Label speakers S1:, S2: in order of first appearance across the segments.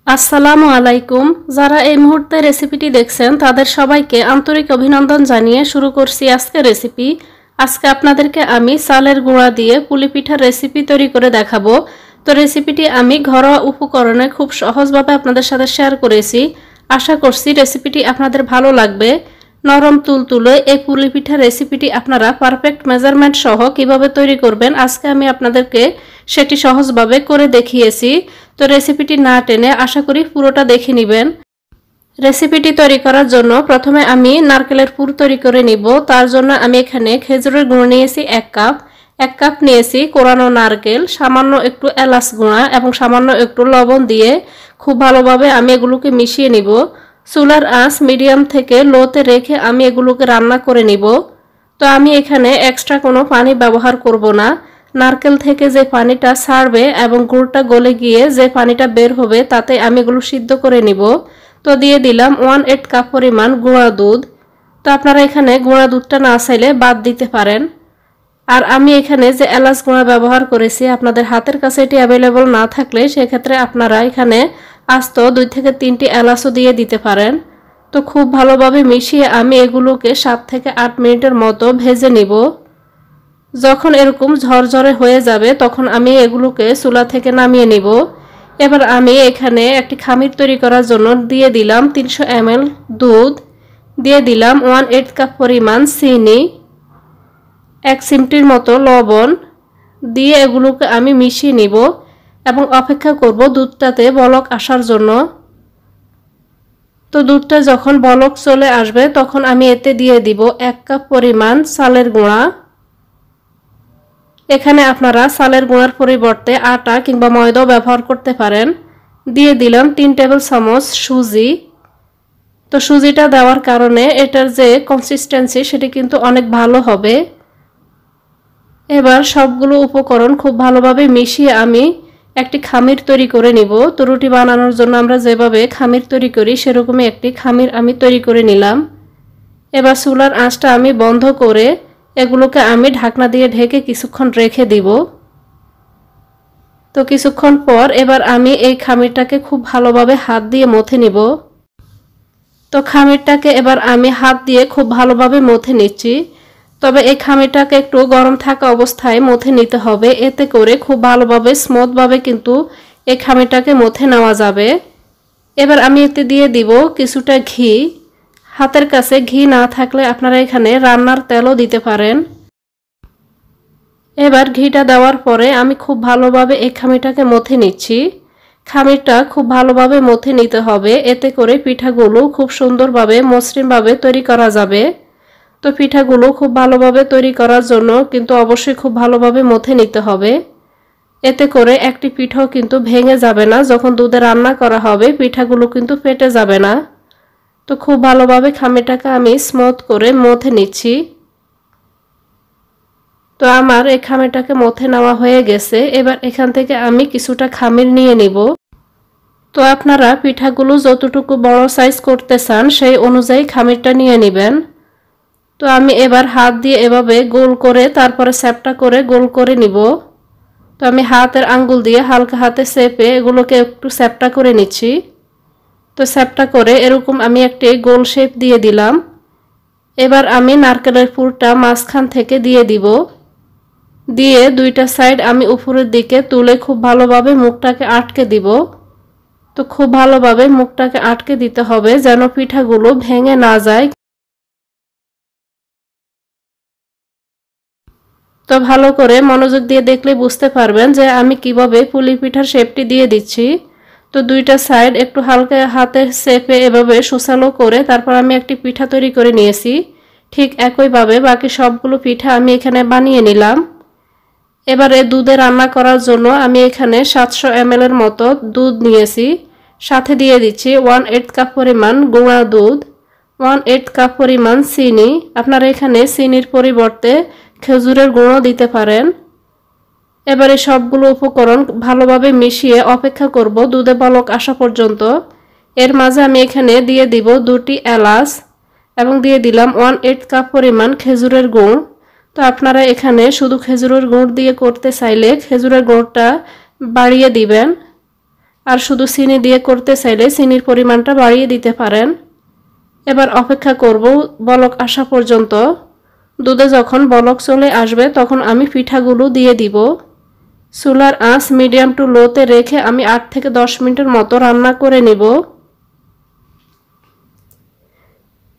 S1: আসসালামু আলাইকুম। যারা এই মুহূর্তে রেসিপিটি দেখছেন তাদের সবাইকে আন্তরিক অভিনন্দন জানিয়ে শুরু করছি আজকে রেসিপি। আজকে আপনাদেরকে আমি চালের গুঁড়া দিয়ে পুলি পিঠার রেসিপি তৈরি করে দেখাবো। তো রেসিপিটি আমি ঘরোয়া উপকরণে খুব সহজভাবে আপনাদের সাথে শেয়ার করেছি। আশা করছি রেসিপিটি আপনাদের ভালো লাগবে। নরম তুলতুলে এই পুলি পিঠার রেসিপিটি আপনারা পারফেক্ট মেজারমেন্ট সহ কিভাবে তৈরি করবেন আজকে আমি আপনাদেরকে সেটি সহজভাবে করে দেখিয়েছি। তো রেসিপিটি না টেনে আশা করি পুরোটা দেখে নেবেন। রেসিপিটি তৈরি করার জন্য প্রথমে আমি নারকেলের পুর তৈরি করে নিব। তার জন্য আমি এখানে খেজুরের গুঁড়ো নিয়েছি 1 কাপ নিয়েছি কোরানো নারকেল, সামান্য একটু এলাচ গুঁড়া এবং সামান্য একটু লবণ দিয়ে খুব ভালোভাবে আমি এগুলোকে মিশিয়ে নিব। চুলার আঁচ মিডিয়াম থেকে লোতে রেখে আমি এগুলোকে রান্না করে নিব। তো আমি এখানে এক্সট্রা কোনো পানি ব্যবহার করব না। নারকেল থেকে যে পানিটা ছাড়বে এবং গুড়টা গলে গিয়ে যে পানিটা বের হবে তাতে আমি এগুলো সিদ্ধ করে নিব। তো দিয়ে দিলাম 1/8 কাপ পরিমাণ গুঁড়া দুধ। তো আপনারা এখানে গুঁড়া দুধটা না চাইলে বাদ দিতে পারেন। আর আমি এখানে যে এলাচ গুঁড়া ব্যবহার করেছি আপনাদের হাতের কাছে এটি অ্যাভেলেবল না থাকলে সেক্ষেত্রে আপনারা এখানে আস্ত 2 থেকে 3টি এলাচও দিয়ে দিতে পারেন। তো খুব ভালোভাবে মিশিয়ে আমি এগুলোকে 7 থেকে 8 মিনিটের মতো ভেজে নিব। যখন এরকম ঝরঝরে হয়ে যাবে তখন আমি এগুলোকে চুলা থেকে নামিয়ে নিব। এবার আমি এখানে একটি খামির তৈরি করার জন্য দিয়ে দিলাম 300 ml দুধ, দিয়ে দিলাম 1/8 কাপ পরিমাণ চিনি, 1 চিমটির মতো লবণ দিয়ে এগুলোকে আমি মিশিয়ে নিব এবং অপেক্ষা করব দুধটাতে বলক আসার জন্য। তো দুধটা যখন বলক চলে আসবে তখন আমি এতে দিয়ে দিব 1 কাপ পরিমাণ চালের গুঁড়া। এখানে আপনারা চালের গুঁড়ার পরিবর্তে আটা কিংবা ময়দাও ব্যবহার করতে পারেন। দিয়ে দিলাম 3 টেবিল চামচ সুজি। তো সুজিটা দেওয়ার কারণে এটার যে কনসিস্টেন্সি সেটি কিন্তু অনেক ভালো হবে। এবার সবগুলো উপকরণ খুব ভালোভাবে মিশিয়ে আমি একটি খামির তৈরি করে নিব। তো রুটি বানানোর জন্য আমরা যেভাবে খামির তৈরি করি সেরকমই একটি খামির আমি তৈরি করে নিলাম। এবার চুলার আঁচটা আমি বন্ধ করে এগুলোকে আমি ঢাকনা দিয়ে ঢেকে কিছুক্ষণ রেখে দিব। তো কিছুক্ষণ পর এবার আমি এই খামিরটাকে খুব ভালোভাবে হাত দিয়ে মথে নিব। তো খামিরটাকে এবার আমি হাত দিয়ে খুব ভালোভাবে মথে নিচ্ছি। তবে এই খামিরটাকে একটু গরম থাকা অবস্থায় মথে নিতে হবে, এতে করে খুব ভালোভাবে স্মুথভাবে কিন্তু এই খামিরটাকে মথে নেওয়া যাবে। এবার আমি এতে দিয়ে দিব কিছুটা ঘি। হাতের কাছে ঘি না থাকলে আপনারা এখানে রান্নার তেলও দিতে পারেন। এবার ঘিটা দেওয়ার পরে আমি খুব ভালোভাবে এই খামিরটাকে মথে নিচ্ছি। খামিরটা খুব ভালোভাবে মথে নিতে হবে, এতে করে পিঠাগুলো খুব সুন্দরভাবে মসৃণভাবে তৈরি করা যাবে। তো পিঠাগুলো খুব ভালোভাবে তৈরি করার জন্য কিন্তু অবশ্যই খুব ভালোভাবে মথে নিতে হবে, এতে করে একটি পিঠাও কিন্তু ভেঙে যাবে না। যখন দুধে রান্না করা হবে পিঠাগুলো কিন্তু ফেটে যাবে না। তো খুব ভালোভাবে খামিরটাকে আমি স্মুথ করে মথে নিচ্ছি। তো আমার এই খামিরটাকে মথে নেওয়া হয়ে গেছে। এবার এখান থেকে আমি কিছুটা খামির নিয়ে নিব। তো আপনারা পিঠাগুলো যতটুকু বড় সাইজ করতে চান সেই অনুযায়ী খামিরটা নিয়ে নেবেন। তো আমি এবার হাত দিয়ে এভাবে গোল করে তারপরে চ্যাপটা করে গোল করে নিব। তো আমি হাতের আঙ্গুল দিয়ে হালকা হাতে চেপে এগুলোকে একটু চ্যাপটা করে নিচ্ছি। তো চ্যাপটা করে এরকম আমি একটি গোল শেপ দিয়ে দিলাম। এবার আমি নারকেলের পুরটা মাঝখান থেকে দিয়ে দিব। দিয়ে দুইটা সাইড আমি উপরের দিকে তুলে খুব ভালোভাবে মুখটাকে আটকে দিব। তো খুব ভালোভাবে মুখটাকে আটকে দিতে হবে যেন পিঠাগুলো ভেঙে না যায়। তো ভালো করে মনোযোগ দিয়ে দেখলে বুঝতে পারবেন যে আমি কিভাবে পুলি পিঠার শেপটি দিয়ে দিচ্ছি। তো দুইটা সাইড একটু হালকা হাতে চেপে এভাবে সুসালো করে তারপর আমি একটি পিঠা তৈরি করে নিয়েছি। ঠিক একইভাবে বাকি সবগুলো পিঠা আমি এখানে বানিয়ে নিলাম। এবারে দুধে রান্না করার জন্য আমি এখানে 700 ml এর মতো দুধ নিয়েছি। সাথে দিয়ে দিচ্ছি 1/8 কাপ পরিমাণ গুঁড়া দুধ, 1/8 কাপ পরিমাণ চিনি। আপনারা এখানে চিনির পরিবর্তে খেজুরের গুঁড়ো দিতে পারেন। এবারে সবগুলো উপকরণ ভালোভাবে মিশিয়ে অপেক্ষা করব দুধে বলক আসা পর্যন্ত। এর মাঝে আমি এখানে দিয়ে দিব 2টি এলাচ এবং দিয়ে দিলাম 1/8 কাপ পরিমাণ খেজুরের গুড়। তো আপনারা এখানে শুধু খেজুরের গুড় দিয়ে করতে চাইলে খেজুরের গুড়টা বাড়িয়ে দিবেন। আর শুধু চিনি দিয়ে করতে চাইলে চিনির পরিমাণটা বাড়িয়ে দিতে পারেন। এবার অপেক্ষা করব বলক আসা পর্যন্ত। দুধে যখন বলক চলে আসবে তখন আমি পিঠাগুলো দিয়ে দিব। চুলার আঁচ মিডিয়াম টু লোতে রেখে আমি 8 থেকে 10 মিনিটের মতো রান্না করে নিব।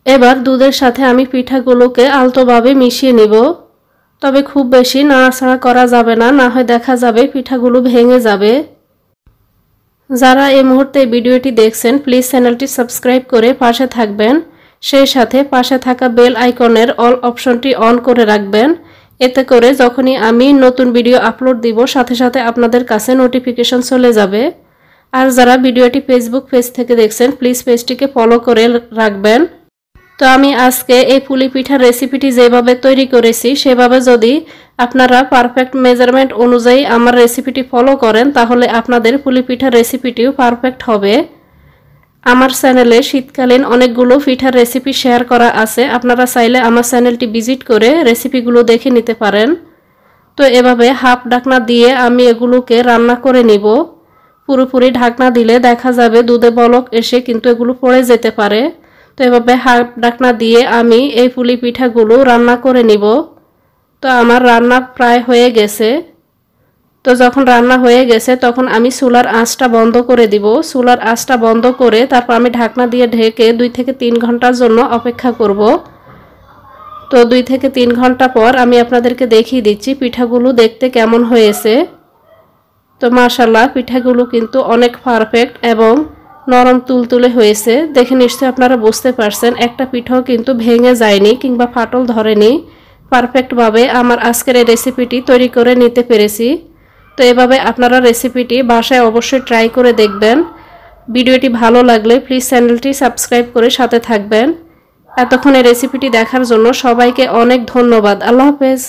S1: এবার দুধের সাথে আমি পিঠাগুলোকে আলতোভাবে মিশিয়ে নিব। তবে খুব বেশি নাড়াচাড়া করা যাবে না, না হয় দেখা যাবে পিঠাগুলো ভেঙে যাবে। যারা এই মুহূর্তে ভিডিওটি দেখছেন প্লিজ চ্যানেলটি সাবস্ক্রাইব করে পাশে থাকবেন। সেই সাথে পাশে থাকা বেল আইকনের অল অপশনটি অন করে রাখবেন। এতে করে যখনই আমি নতুন ভিডিও আপলোড দিব সাথে সাথে আপনাদের কাছে নোটিফিকেশন চলে যাবে। আর যারা ভিডিওটি ফেসবুক পেজ থেকে দেখছেন প্লিজ পেজটিকে ফলো করে রাখবেন। তো আমি আজকে এই পুলি পিঠার রেসিপিটি যেভাবে তৈরি করেছি সেভাবে যদি আপনারা পারফেক্ট মেজারমেন্ট অনুযায়ী আমার রেসিপিটি ফলো করেন তাহলে আপনাদের পুলি পিঠার রেসিপিটিও পারফেক্ট হবে। আমার চ্যানেলে শীতকালীন অনেকগুলো পিঠার রেসিপি শেয়ার করা আছে, আপনারা চাইলে আমার চ্যানেলটি ভিজিট করে রেসিপিগুলো দেখে নিতে পারেন। তো এভাবে হাফ ঢাকনা দিয়ে আমি এগুলোকে রান্না করে নিব। পুরোপুরি ঢাকনা দিলে দেখা যাবে দুধে বলক এসে কিন্তু এগুলো পড়ে যেতে পারে। তো এভাবে হাফ ঢাকনা দিয়ে আমি এই পুলি পিঠাগুলো রান্না করে নিব। তো আমার রান্না প্রায় হয়ে গেছে। তো যখন রান্না হয়ে গেছে তখন আমি চুলার আঁচটা বন্ধ করে দিব। চুলার আঁচটা বন্ধ করে তারপর আমি ঢাকনা দিয়ে ঢেকে 2 থেকে 3 ঘন্টার জন্য অপেক্ষা করব। তো 2 থেকে 3 ঘন্টা পর আমি আপনাদেরকে দেখিয়ে দিচ্ছি পিঠাগুলো দেখতে কেমন হয়েছে। তো মাশাআল্লাহ পিঠাগুলো কিন্তু অনেক পারফেক্ট এবং নরম তুলতুলে হয়েছে। দেখে নিশ্চয়ই আপনারা বুঝতে পারছেন একটা পিঠাও কিন্তু ভেঙে যায়নি কিংবা ফাটল ধরেনি। পারফেক্টভাবে আমার আজকের এই রেসিপিটি তৈরি করে নিতে পেরেছি। তো এভাবে আপনারা রেসিপিটি বাসায় অবশ্যই ট্রাই করে দেখবেন। ভিডিওটি ভালো লাগলে প্লিজ চ্যানেলটি সাবস্ক্রাইব করে সাথে থাকবেন। এতক্ষণ এই রেসিপিটি দেখার জন্য সবাইকে অনেক ধন্যবাদ। আল্লাহ হাফেজ।